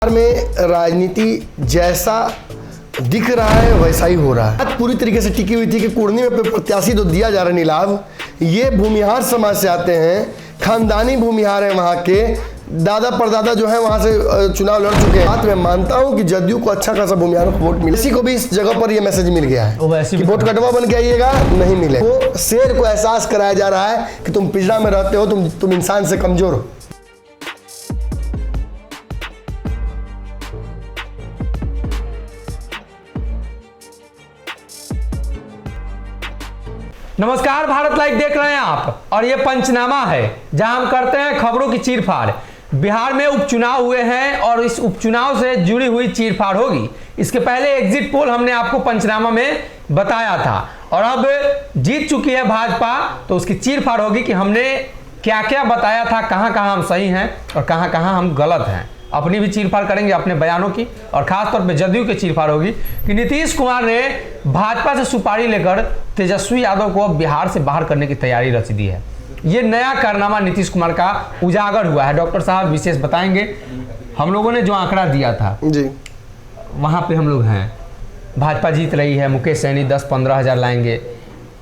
में राजनीति जैसा दिख रहा है वैसा ही हो रहा है। बात पूरी तरीके से टिकी हुई थी कि कुर्नी में प्रत्याशी तो दिया जा रहा है नीलाभ, ये भूमिहार समाज से आते हैं, खानदानी भूमिहार है, वहाँ के दादा परदादा जो है वहाँ से चुनाव लड़ चुके हैं। बात मैं मानता हूँ कि जदयू को अच्छा खासा भूमिहारों को वोट मिले, किसी को भी इस जगह पर ये मैसेज मिल गया है कि वोट कटवा बन के आइएगा, नहीं मिले। वो शेर को एहसास कराया जा रहा है कि तुम पिंजरा में रहते हो, तुम इंसान से कमजोर हो। नमस्कार, भारत लाइव देख रहे हैं आप और ये पंचनामा है जहां हम करते हैं खबरों की चीरफाड़। बिहार में उपचुनाव हुए हैं और इस उपचुनाव से जुड़ी हुई चीरफाड़ होगी। इसके पहले एग्जिट पोल हमने आपको पंचनामा में बताया था और अब जीत चुकी है भाजपा, तो उसकी चीरफाड़ होगी कि हमने क्या क्या बताया था, कहां कहां हम सही हैं और कहां कहां हम गलत हैं। अपनी भी चीरफाड़ करेंगे अपने बयानों की, और खास तौर पे जदयू की चीरफाड़ होगी कि नीतीश कुमार ने भाजपा से सुपारी लेकर तेजस्वी यादव को बिहार से बाहर करने की तैयारी रच दी है। ये नया कारनामा नीतीश कुमार का उजागर हुआ है। डॉक्टर साहब विशेष बताएंगे। हम लोगों ने जो आंकड़ा दिया था जी, वहां पे हम लोग हैं, भाजपा जीत रही है, मुकेश सहनी 10-15 हज़ार लाएंगे,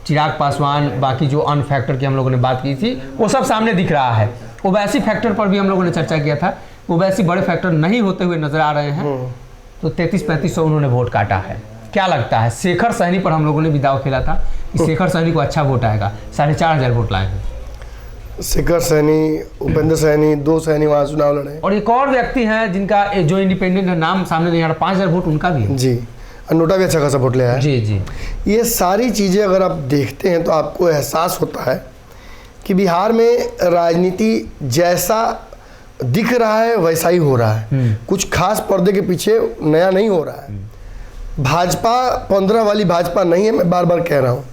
चिराग पासवान, बाकी जो अन्य फैक्टर की हम लोगों ने बात की थी वो सब सामने दिख रहा है। ओवैसी फैक्टर पर भी हम लोगों ने चर्चा किया था, ओवैसी बड़े फैक्टर नहीं होते हुए नजर आ रहे हैं, तो 33-3500 उन्होंने वोट काटा है। क्या लगता है? शेखर सहनी पर हम लोगों ने भी दाव खेला था कि शेखर सहनी को अच्छा वोट आएगा, 4500 वोट लाएंगे। शेखर सहनी, उपेंद्र सहनी, 2 सहनी वहाँ चुनाव लड़े, और एक और व्यक्ति हैं जिनका जो इंडिपेंडेंट है, नाम सामने नहीं आ रहा, 5000 वोट उनका भी है जी। नोटा भी अच्छा खासा वोट ले आया है जी जी। ये सारी चीज़ें अगर आप देखते हैं तो आपको एहसास होता है कि बिहार में राजनीति जैसा दिख रहा है वैसा ही हो रहा है। कुछ खास पर्दे के पीछे नया नहीं हो रहा है। भाजपा 15 वाली भाजपा नहीं है, मैं बार बार कह रहा हूँ।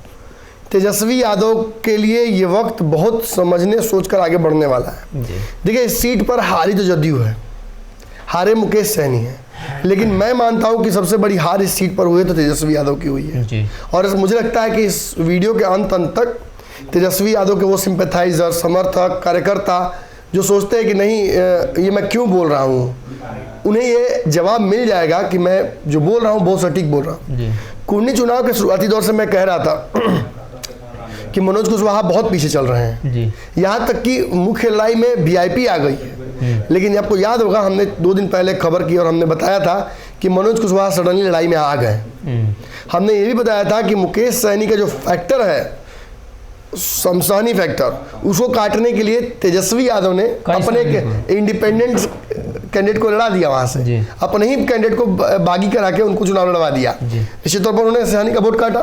तेजस्वी यादव के लिए ये वक्त बहुत समझने सोचकर आगे बढ़ने वाला है। देखिए, इस सीट पर हारी तो जदयू है, हारे मुकेश सहनी है, लेकिन मैं मानता हूँ कि सबसे बड़ी हार इस सीट पर हुई तो तेजस्वी यादव की हुई है। और मुझे लगता है कि इस वीडियो के अंत तक तेजस्वी यादव के वो सिंपैथाइजर, समर्थक, कार्यकर्ता जो सोचते हैं कि नहीं ये मैं क्यों बोल रहा हूँ, उन्हें ये जवाब मिल जाएगा कि मैं जो बोल रहा हूँ बहुत सटीक बोल रहा हूँ। कुर्नी चुनाव के शुरुआती दौर से मैं कह रहा था कि मनोज कुशवाहा बहुत पीछे चल रहे हैं, यहाँ तक कि मुख्य लड़ाई में वीआईपी आ गई है। लेकिन आपको याद होगा, हमने 2 दिन पहले खबर की और हमने बताया था कि मनोज कुशवाहा सडनली लड़ाई में आ गए। हमने ये भी बताया था कि मुकेश सहनी का जो फैक्टर है, शमशानी फैक्टर, उसको काटने के लिए तेजस्वी यादव ने अपने इंडिपेंडेंट कैंडिडेट को लड़ा दिया, वहां से अपने ही कैंडिडेट को बागी करा के उनको चुनाव लड़वा दिया। निश्चित तौर पर उन्होंने सहनी का वोट काटा।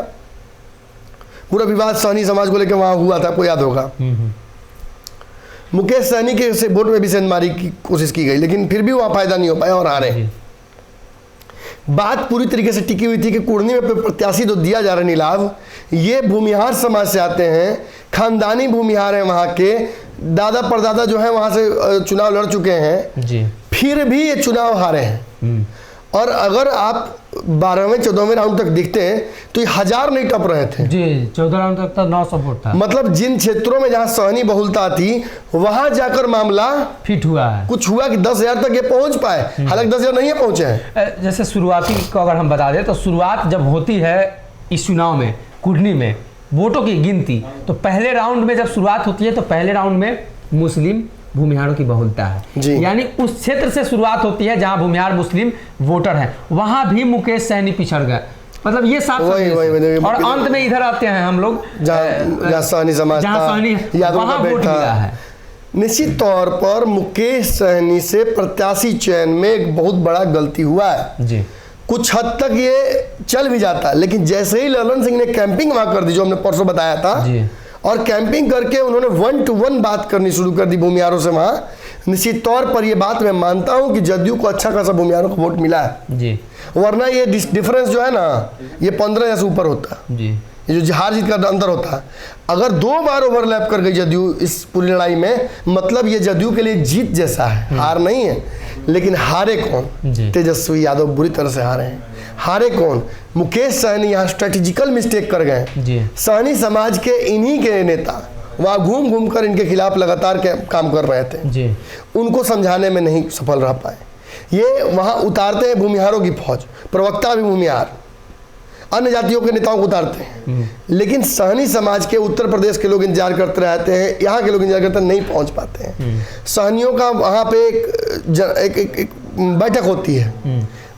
पूरा विवाद सहनी समाज को लेकर वहां हुआ था, आपको याद होगा। मुकेश सहनी के से वोट में भी सेंधमारी की कोशिश की गई, लेकिन फिर भी वहां फायदा नहीं हो पाया और हारे। बात पूरी तरीके से टिकी हुई थी कि कुर्नी में प्रत्याशी तो दिया जा रहा है नीलाभ, ये भूमिहार समाज से आते हैं, खानदानी भूमिहार है, वहाँ के दादा परदादा जो है वहाँ से चुनाव लड़ चुके हैं जी। फिर भी ये चुनाव हारे हैं। और अगर आप 12वें 14वें राउंड तक देखते हैं तो ये 1000 नहीं टप रहे थे जी। 14 राउंड तक तो 900 वोट था। मतलब जिन क्षेत्रों में जहाँ सहनी बहुलता थी वहां जाकर मामला फिट हुआ है। कुछ हुआ कि 10,000 तक ये पहुंच पाए, हालांकि 10,000 नहीं पहुंचे हैं। जैसे शुरुआती को अगर हम बता दें तो शुरुआत जब होती है इस चुनाव में, कुर्नी में वोटों की गिनती, तो पहले राउंड में जब शुरुआत होती है तो पहले राउंड में मुस्लिम भूमिहारों की बहुलता है, यानी उस क्षेत्र से शुरुआत होती है जहां भूमिहार मुस्लिम वोटर हैं। वहां भी मुकेश सहनी पिछड़ गए, मतलब ये साफ। और अंत में इधर आते हैं हम लोग जहां सहनी समाज वहां वोट मिला है। निश्चित तौर पर मुकेश सहनी से प्रत्याशी चयन में एक बहुत बड़ा गलती हुआ है जी। कुछ हद तक ये चल भी जाता है, लेकिन जैसे ही ललन सिंह ने कैंपिंग वहां कर दी, जो हमने परसों बताया था जी। और कैंपिंग करके उन्होंने 1 to 1 बात करनी शुरू कर दी भूमिहारों से वहां, निश्चित तौर पर यह बात मैं मानता हूं कि जदयू को अच्छा खासा भूमिहारों को वोट मिला है जी। वरना ये डिफरेंस जो है ना, ये 15 से ऊपर होता जी। ये जो हार जीत का अंतर होता है, अगर 2 बार ओवरलैप कर गई जदयू इस पूरी लड़ाई में, मतलब ये जदयू के लिए जीत जैसा है, हार नहीं है। लेकिन हारे कौन? तेजस्वी यादव बुरी तरह से हारे हैं। हारे कौन? मुकेश सहनी यहाँ स्ट्रेटेजिकल मिस्टेक कर गए। सहनी समाज के इन्हीं के नेता वहाँ घूम घूम कर इनके खिलाफ लगातार काम कर रहे थे, उनको समझाने में नहीं सफल रह पाए। ये वहाँ उतारते हैं भूमिहारों की फौज, प्रवक्ता भी भूमिहार, अन्य जातियों के नेताओं को उतारते हैं। लेकिन सहनी समाज के उत्तर प्रदेश के लोग इंतजार करते रहते हैं, यहाँ के लोग इंतजार करते हैं, नहीं पहुँच पाते हैं। सहनियों का वहाँ पे एक बैठक होती है,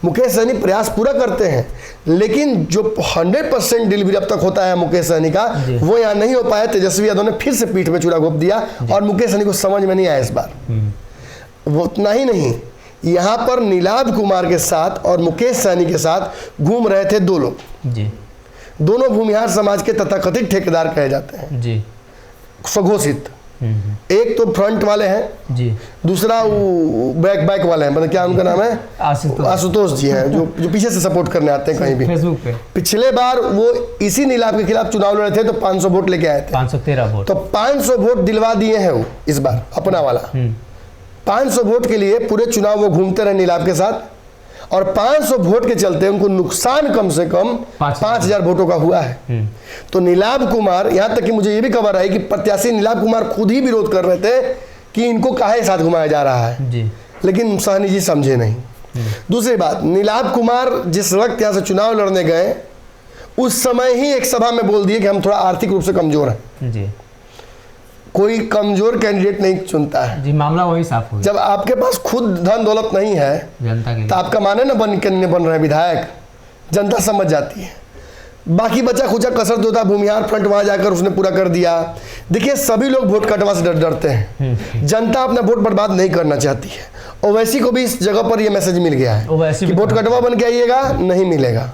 मुकेश सहनी प्रयास पूरा करते हैं, लेकिन जो 100% डिलीवरी अब तक होता है मुकेश सहनी का, वो यहाँ नहीं हो पाया। तेजस्वी यादव ने फिर से पीठ में चूड़ा घोंप दिया और मुकेश सहनी को समझ में नहीं आया इस बार। वो उतना ही नहीं, यहाँ पर नीलाभ कुमार के साथ और मुकेश सहनी के साथ घूम रहे थे दो लोग जी। दोनों भूमिहार समाज के तथाकथित ठेकेदार कहे जाते हैं जी। स्वघोषित। एक तो फ्रंट वाले हैं जी, दूसरा वो बैक वाले हैं, मतलब क्या उनका नाम है, आशुतोष जी हैं, जो पीछे से सपोर्ट करने आते हैं कहीं भी फेसबुक पे। पिछले बार वो इसी नीलाभ के खिलाफ चुनाव लड़े थे तो 500 वोट लेके आए थे, 513 वोट। तो 500 वोट दिलवा दिए हैं वो इस बार अपना वाला। 500 वोट के लिए पूरे चुनाव वो घूमते रहे नीलाभ के साथ, और 500 वोट के चलते उनको नुकसान कम से कम 5000 वोटों का हुआ है। तो नीलाभ कुमार, यहां तक कि मुझे ये भी खबर आई कि प्रत्याशी नीलाभ कुमार खुद ही विरोध कर रहे थे कि इनको काहे साथ घुमाया जा रहा है जी। लेकिन सहनी जी समझे नहीं। दूसरी बात, नीलाभ कुमार जिस वक्त यहाँ से चुनाव लड़ने गए उस समय ही एक सभा में बोल दिए कि हम थोड़ा आर्थिक रूप से कमजोर हैं जी। कोई कमजोर कैंडिडेट नहीं चुनता है जी, मामला वही साफ हो गया। जब आपके पास खुद धन दौलत नहीं है जनता के तो आपका माने ना बन रहे विधायक, जनता समझ जाती है। बाकी बचा खुचा कसर जो था भूमिहार फ्रंट वहां जाकर उसने पूरा कर दिया। देखिए सभी लोग वोट कटवा से डरते हैं, जनता अपना वोट बर्बाद नहीं करना चाहती है। ओवैसी को भी इस जगह पर यह मैसेज मिल गया है कि वोट कटवा बन के आइएगा, नहीं मिलेगा,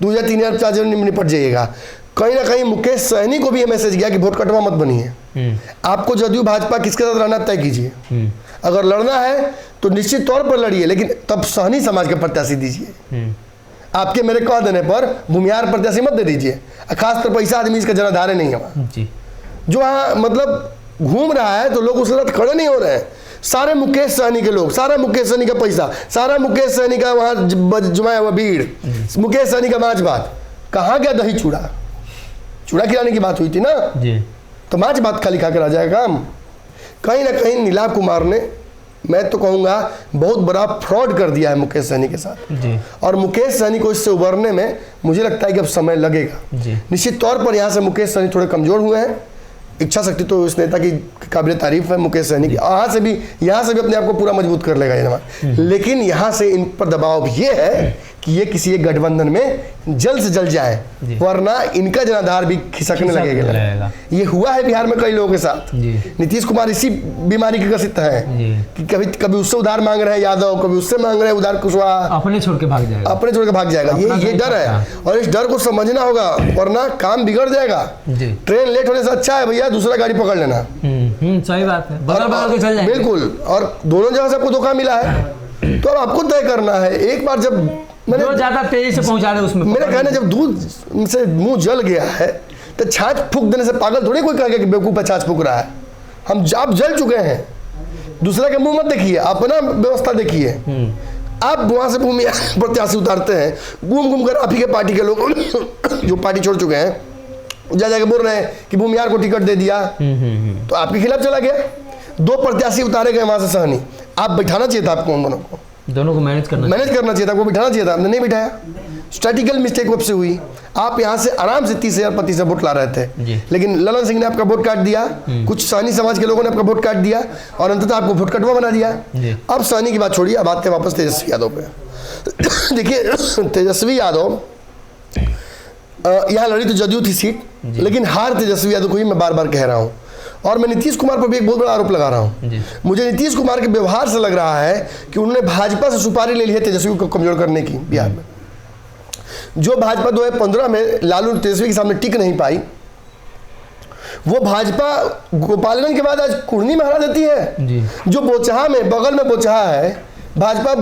2000-3000 चार्जर निपट जाइएगा। कहीं ना कहीं मुकेश सहनी को भी यह मैसेज गया कि वोट कटवा मत बनिए, आपको जदयू भाजपा किसके साथ रहना तय कीजिए। अगर लड़ना है तो निश्चित तौर पर लड़िए, लेकिन तब सहनी समाज के प्रत्याशी दीजिए। आपके मेरे कह देने पर भूमिहार प्रत्याशी मत दे दीजिए, खासकर पैसा आदमी इसका जनाधार नहीं है वहाँ जो वहाँ मतलब घूम रहा है, तो लोग उसके साथ खड़े नहीं हो रहे हैं। सारे मुकेश सहनी के लोग, सारा मुकेश सहनी का पैसा, सारा मुकेश सहनी का वहाँ जमाया हुआ भीड़, मुकेश सहनी का माछ भात, कहाँ गया दही चूड़ा? चूड़ा खिलाने की बात हुई थी ना जी, तो माछ भात खाली खाकर आ जाएगा काम। कहीं ना कहीं नीलाभ कुमार ने, मैं तो कहूँगा, बहुत बड़ा फ्रॉड कर दिया है मुकेश सहनी के साथ जी। और मुकेश सहनी को इससे उबरने में मुझे लगता है कि अब समय लगेगा जी। निश्चित तौर पर यहाँ से मुकेश सहनी थोड़े कमजोर हुए हैं। इच्छा शक्ति तो इस नेता की काबिल तारीफ है मुकेश सहनी की, यहाँ से भी अपने आप को पूरा मजबूत कर लेगा ये जमात। लेकिन यहाँ से इन पर दबाव ये है कि ये किसी एक गठबंधन में जल्द से जल्द जाए, वरना इनका जनाधार भी खिसकने लगेगा। ये हुआ है बिहार में कई लोगों के साथ। नीतीश कुमार इसी बीमारी के ग्रसित है कि कभी उससे उधार मांग रहे हैं यादव, कभी उससे मांग रहे हैं उधार कुशवाहा, अपने छोड़ के भाग जाएगा। ये डर है और इस डर को समझना होगा, वरना काम बिगड़ जाएगा। ट्रेन लेट होने से अच्छा है भैया दूसरा गाड़ी पकड़ लेना। सही बात है, बगल के चल जाएंगे। बिल्कुल, और दोनों जगह से आपको धोखा मिला है तो अब आपको तय करना है। एक बार जब जो ज्यादा तेजी से पहुंचा रहे उसमें, मेरा कहना, जब दूध से मुंह जल गया है तो छाछ फूक देने से पागल थोड़ी कोई कहेगा कि बेवकूफ पे छाछ फूक रहा है। आप जल चुके हैं, दूसरे के मुंह मत देखिए, अपना व्यवस्था देखिए। आप वहां से भूमि प्रत्याशी उतारते हैं, घूम कर आप ही के पार्टी के लोग जो पार्टी छोड़ चुके हैं जा बोल रहे हैं कि भूमिहार को टिकट दे दिया, तो आपके खिलाफ चला गया। 2 प्रत्याशी उतारे गए वहां से सहनी, आप बैठाना चाहिए था आपको, उन दोनों को मैनेज करना चाहिए था, वो बिठाना चाहिए था, आपने नहीं बिठाया। स्ट्रेटेजिकल मिस्टेक कब से हुई? आप यहाँ से आराम से 30,000-35,000 वोट ला रहे थे, लेकिन ललन सिंह ने आपका वोट काट दिया, कुछ सहनी समाज के लोगों ने आपका वोट काट दिया और अंततः आपको वोट कटवा बना दिया। अब सहनी की बात छोड़िए, अब आते हैं वापस तेजस्वी यादव पे। देखिए तेजस्वी यादव यहाँ लड़ी तो जदयू थी सीट, लेकिन हार तेजस्वी यादव को ही मैं बार बार कह रहा हूँ। और मैं नीतीश कुमार पर भी एक बहुत बड़ा आरोप लगा रहा हूँ। मुझे नीतीश कुमार के व्यवहार से लग रहा है कि उन्होंने भाजपा से सुपारी ले ली है तेजस्वी को कमजोर करने की। बिहार में जो भाजपा 2015 में लालू तेजस्वी के सामने टिक नहीं पाई, वो भाजपा गोपालगंज के बाद आज कुर्नी में हरा देती है। जो बोचहा में, बगल में बोचहा है, भाजपा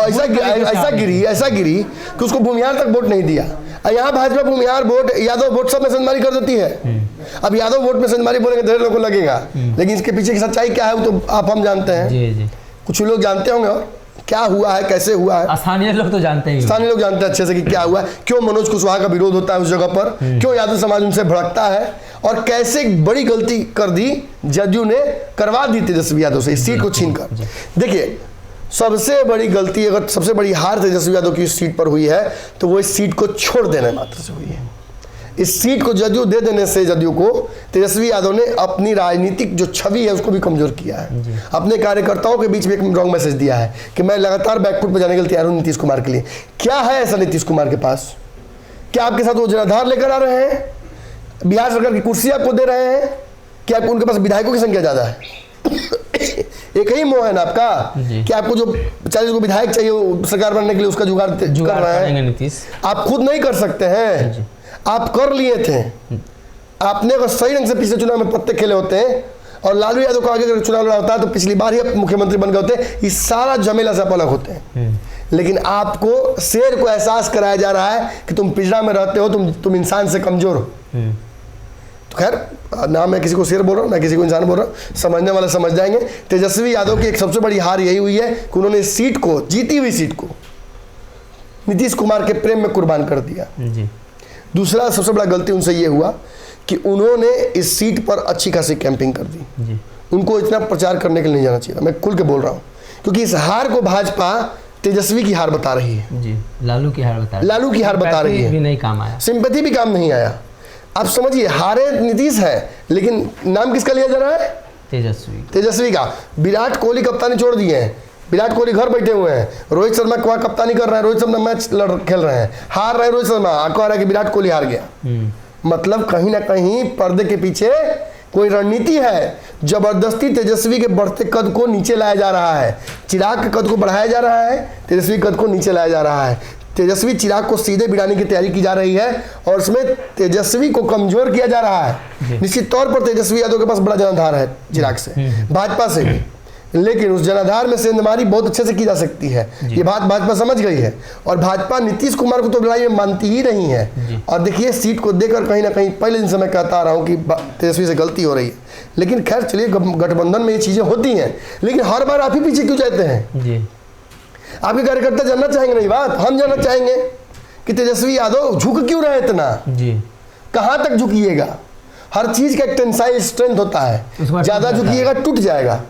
ऐसा गिरी कि उसको भूमिहार तक वोट नहीं दिया। यहाँ भाजपा भूमिहार वोट, यादव वोट सब में संदमारी कर देती है। अब यादव वोट में संदमारी बोलेंगे ढेर लोगों को लगेगा, लेकिन इसके पीछे की सच्चाई क्या है वो तो आप हम जानते हैं। कुछ लोग जानते होंगे और क्या हुआ है, कैसे हुआ है। स्थानीय लोग तो जानते हैं, स्थानीय लोग जानते हैं अच्छे से कि क्या हुआ है, क्यों मनोज कुशवाहा का विरोध होता है उस जगह पर, क्यों यादव समाज उनसे भड़कता है, और कैसे बड़ी गलती कर दी जदयू ने, करवा दी तेजस्वी यादव से इस सीट को छीन कर। देखिए सबसे बड़ी गलती, अगर सबसे बड़ी हार तेजस्वी यादव की इस सीट पर हुई है तो वो इस सीट को छोड़ देने मात्र से हुई है। इस सीट को जदयू दे देने से जदयू को तेजस्वी यादव ने अपनी राजनीतिक जो छवि है उसको भी कमजोर किया है। अपने कार्यकर्ताओं के बीच में एक रॉन्ग मैसेज दिया है कि मैं लगातार बैकफुट पर जाने के लिए तैयार हूं नीतीश कुमार के लिए। क्या है ऐसा नीतीश कुमार के पास? क्या आपके साथ वो जनाधार लेकर आ रहे हैं? बिहार सरकार की कुर्सी आपको दे रहे हैं? क्या उनके पास विधायकों की संख्या ज्यादा है? एक ही मोह है ना आपका कि आपको जो 40 को विधायक चाहिए सरकार बनने के लिए, उसका जुगाड़ कर रहे हैं नीतीश। आप खुद नहीं कर सकते हैं, आप कर लिए थे। आपने अगर सही ढंग से पिछले चुनाव में पत्ते खेले होते हैं और लालू यादव को आगे अगर चुनाव लड़ा होता है तो पिछली बार ही मुख्यमंत्री बन गए होते। इस सारा झमेला से आप अलग होते हैं। लेकिन आपको शेर को एहसास कराया जा रहा है कि तुम पिंजरा में रहते हो, तुम इंसान से कमजोर हो। तो खैर, ना मैं किसी को शेर बोल रहा हूँ ना किसी को इंसान बोल रहा हूँ, समझने वाले समझ जाएंगे। तेजस्वी यादव की एक सबसे बड़ी हार यही हुई है कि उन्होंने इस सीट को, जीती हुई सीट को नीतीश कुमार के प्रेम में कुर्बान कर दिया। दूसरा सबसे बड़ा गलती उनसे ये हुआ कि उन्होंने इस सीट पर अच्छी खासी कैंपिंग कर दी। उनको इतना प्रचार करने के लिए नहीं जाना चाहिए। मैं खुल के बोल रहा हूँ, क्योंकि इस हार को भाजपा तेजस्वी की हार बता रही है जी, लालू की हार बता रही है। भी नहीं काम आया, सिंपैथी भी काम नहीं आया। आप समझिए, हारे नीतीश है लेकिन नाम किसका लिया जा रहा है? तेजस्वी का। विराट कोहली कप्तानी छोड़ दिए हैं, विराट कोहली घर बैठे हुए हैं, रोहित शर्मा को कप्तानी कर रहे हैं, रोहित शर्मा मैच खेल रहे हैं, हार रहे हैं रोहित शर्मा, आपको आ रहा है कि विराट कोहली हार गया। मतलब कहीं ना कहीं पर्दे के पीछे कोई रणनीति है। जबरदस्ती तेजस्वी के बढ़ते कद को नीचे लाया जा रहा है, चिराग के कद को बढ़ाया जा रहा है, तेजस्वी कद को नीचे लाया जा रहा है। तेजस्वी चिराग को सीधे भिड़ाने की तैयारी की जा रही है और उसमें तेजस्वी को कमजोर किया जा रहा है। निश्चित तौर पर तेजस्वी यादव के पास बड़ा जनाधार है चिराग से, भाजपा से भी, लेकिन उस जनाधार में सेंधमारी बहुत अच्छे से की जा सकती है। ये बात भाजपा समझ गई है और भाजपा नीतीश कुमार को तो लड़ाई में मानती ही नहीं है। और देखिए, सीट को देकर कहीं ना कहीं पहले दिन से मैं कहता आ रहा हूँ कि तेजस्वी से गलती हो रही है। लेकिन खैर चलिए, गठबंधन में ये चीजें होती हैं, लेकिन हर बार आप ही पीछे क्यों जाते हैं? आपके कार्यकर्ता जानना चाहेंगे नहीं बात, हम जानना चाहेंगे कि तेजस्वी यादव झुक क्यों रहे इतना, कहाँ तक झुकिएगा? हर चीज का एक टेंसाइल स्ट्रेंथ होता है, ज्यादा झुकिएगा टूट जाएगा।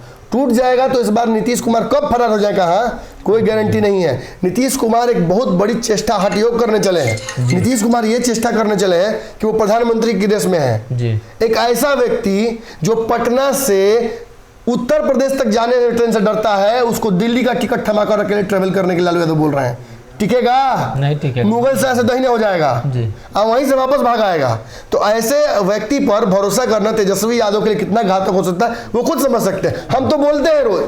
तो इस बार नीतीश कुमार कब फरार हो जाएगा, हाँ कोई गारंटी नहीं है। नीतीश कुमार एक बहुत बड़ी चेष्टा हठ योग करने चले हैं। नीतीश कुमार ये चेष्टा करने चले हैं कि वो प्रधानमंत्री की रेस में है। एक ऐसा व्यक्ति जो पटना से उत्तर प्रदेश तक जाने ट्रेन से डरता है, उसको दिल्ली का टिकट थमाकर अकेले ट्रेवल करने के लालू यादव बोल रहे हैं। टिकेगा नहीं, टिकेगा मुगल से ऐसे दहीने हो जाएगा और वहीं से वापस भाग आएगा। तो ऐसे व्यक्ति पर भरोसा करना तेजस्वी यादव के लिए कितना घातक हो सकता है वो खुद समझ सकते हैं। हम तो बोलते हैं रोज,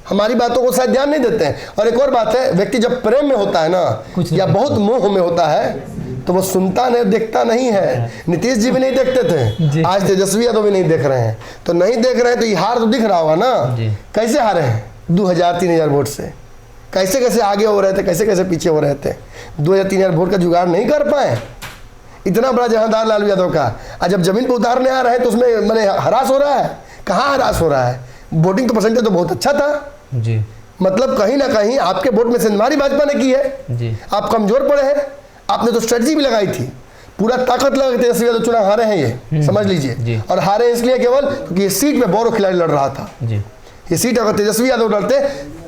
हमारी बातों को शायद ध्यान नहीं देते हैं। और एक और बात है, व्यक्ति जब प्रेम में होता है ना या बहुत मोह में होता है तो वो सुनता नहीं, देखता नहीं है। नीतीश जी भी नहीं देखते थे, आज तेजस्वी यादव भी नहीं देख रहे हैं। तो नहीं देख रहे हैं तो ये हार तो दिख रहा होगा ना। कैसे हारे हैं? 2000-3000 वोट से। कैसे कैसे आगे हो रहे थे, कैसे कैसे पीछे हो रहे थे। 2000-3000 वोट का जुगाड़ नहीं कर पाए। इतना बड़ा जहांदार लालू यादव का, आज जब जमीन पर उतारने आ रहे हैं तो उसमें मैंने हरास हो रहा है। कहाँ हरास हो रहा है? वोटिंग तो परसेंटेज तो बहुत अच्छा था जी। मतलब कहीं ना कहीं आपके वोट में सेंधमारी भाजपा ने की है जी। आप कमजोर पड़े हैं। आपने तो स्ट्रेटजी भी लगाई थी, पूरा ताकत लगा के तेजस्वी यादव चुनाव हारे हैं, ये समझ लीजिए। और हारे इसलिए केवल क्योंकि ये सीट में बोरो खिलाड़ी लड़ रहा था जी। ये सीट अगर तेजस्वी यादव लड़ते,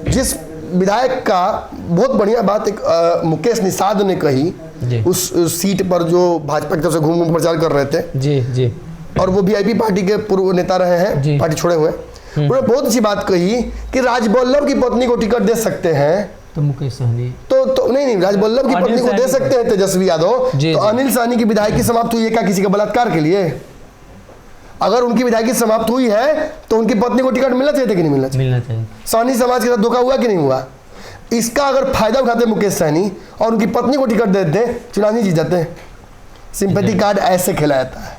जिस विधायक का बहुत बढ़िया बात एक मुकेश निषाद ने कही उस सीट पर जो भाजपा की तरफ से घूम घूम प्रचार कर रहे थे जी जी, और वो वीआईपी पार्टी के पूर्व नेता रहे हैं, पार्टी छोड़े हुए। उन्होंने बहुत अच्छी बात कही कि राजबल्लभ की पत्नी को टिकट दे सकते हैं तो मुकेश सहनी तो नहीं, राजबल्लभ की पत्नी को दे सकते हैं तेजस्वी यादव। तो अनिल सहनी की विधायकी समाप्त हुई है क्या किसी के बलात्कार के लिए? अगर उनकी विधायकी समाप्त हुई है तो उनकी पत्नी को टिकट मिलना चाहिए कि नहीं मिलना चाहिए? सहनी समाज के साथ धोखा हुआ कि नहीं हुआ? इसका अगर फायदा उठाते मुकेश सहनी और उनकी पत्नी को टिकट दे देते, चुनाव नहीं जीत जाते। सिंपैथी कार्ड ऐसे खेला जाता है,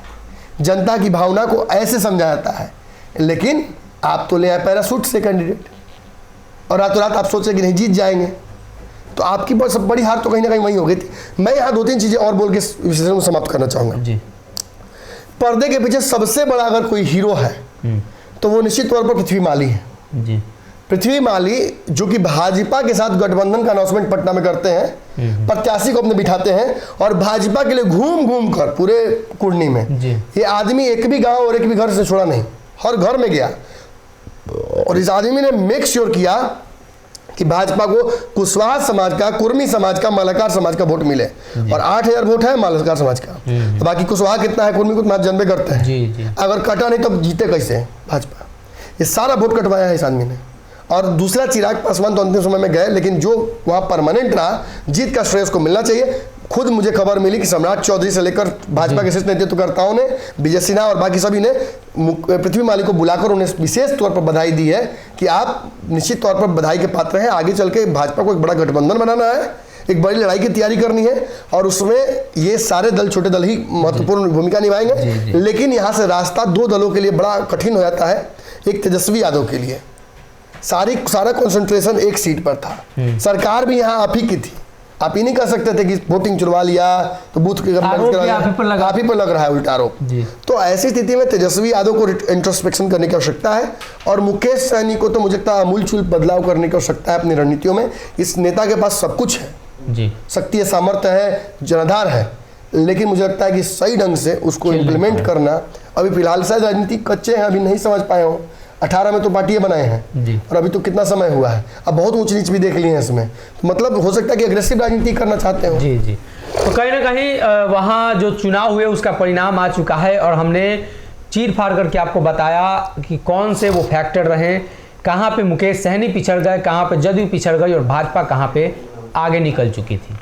जनता की भावना को ऐसे समझा जाता है। लेकिन आप तो ले आए पैराशूट से कैंडिडेट और रातों रात आप सोचे कि नहीं जीत जाएंगे, तो आपकी सब बड़ी हार तो कहीं ना कहीं वही हो गई थी। मैं यहाँ 2-3 चीजें और बोल के विश्लेषण को समाप्त करना चाहूंगा जी। पर्दे के पीछे सबसे बड़ा अगर कोई हीरो है तो वो निश्चित तौर पर पृथ्वी माली है जी। पृथ्वी माली जो कि भाजपा के साथ गठबंधन का अनाउंसमेंट पटना में करते हैं, प्रत्याशी को अपने बिठाते हैं और भाजपा के लिए घूम घूम कर पूरे कुर्नी में ये आदमी एक भी गांव और एक भी घर से छोड़ा नहीं, हर घर में गया। और इस आदमी ने मेक श्योर किया कि भाजपा को कुशवाहा समाज का, कुर्मी समाज का, मालाकार समाज का वोट मिले, और 8000 वोट है मालाकार समाज का। तो बाकी कुशवाहा कितना है, कुर्मी को जनबे करते हैं। जी। अगर कटा नहीं तो जीते कैसे भाजपा? ये सारा वोट कटवाया है इस आदमी ने। और दूसरा, चिराग पासवान तो अंतिम समय में गए, लेकिन जो वहाँ परमानेंट रहा, जीत का श्रेय उसको मिलना चाहिए। खुद मुझे खबर मिली कि सम्राट चौधरी से लेकर भाजपा के शीर्ष नेतृत्वकर्ताओं ने, विजय सिन्हा और बाकी सभी ने पृथ्वी माली को बुलाकर उन्हें विशेष तौर पर बधाई दी है कि आप निश्चित तौर पर बधाई के पात्र हैं। आगे चल के भाजपा को एक बड़ा गठबंधन बनाना है, एक बड़ी लड़ाई की तैयारी करनी है, और उसमें ये सारे दल, छोटे दल ही महत्वपूर्ण भूमिका निभाएंगे। लेकिन यहाँ से रास्ता 2 दलों के लिए बड़ा कठिन हो जाता है। एक तेजस्वी यादव के लिए सारा कंसंट्रेशन एक सीट पर था, सरकार भी यहाँ आप ही की थी, आप ही नहीं कर सकते थे कि वोटिंग चुरवा लिया तो बूथ के आप ही पर लग रहा है उल्टा आरोप। तो ऐसी स्थिति में तेजस्वी यादव को इंट्रोस्पेक्शन करने की आवश्यकता है, और मुकेश सहनी को तो मुझे लगता है आमूलचूल बदलाव करने की आवश्यकता है अपनी रणनीतियों में। इस नेता के पास सब कुछ है जी, शक्ति है, सामर्थ्य है, जनाधार है, लेकिन मुझे लगता है कि सही ढंग से उसको इम्प्लीमेंट करना, अभी फिलहाल शायद राजनीति कच्चे हैं, अभी नहीं समझ पाए हो। 18 में तो पार्टियां बनाए हैं और अभी तो कितना समय हुआ है, अब बहुत ऊंच नीच भी देख लिए हैं इसमें, तो मतलब हो सकता है कि अग्रेसिव राजनीति करना चाहते हो। जी। तो कहीं ना कहीं वहाँ जो चुनाव हुए उसका परिणाम आ चुका है, और हमने चीर फाड़ करके आपको बताया कि कौन से वो फैक्टर रहे, कहाँ पे मुकेश सहनी पिछड़ गए, कहाँ पे जदयू पिछड़ गई और भाजपा कहाँ पे आगे निकल चुकी थी।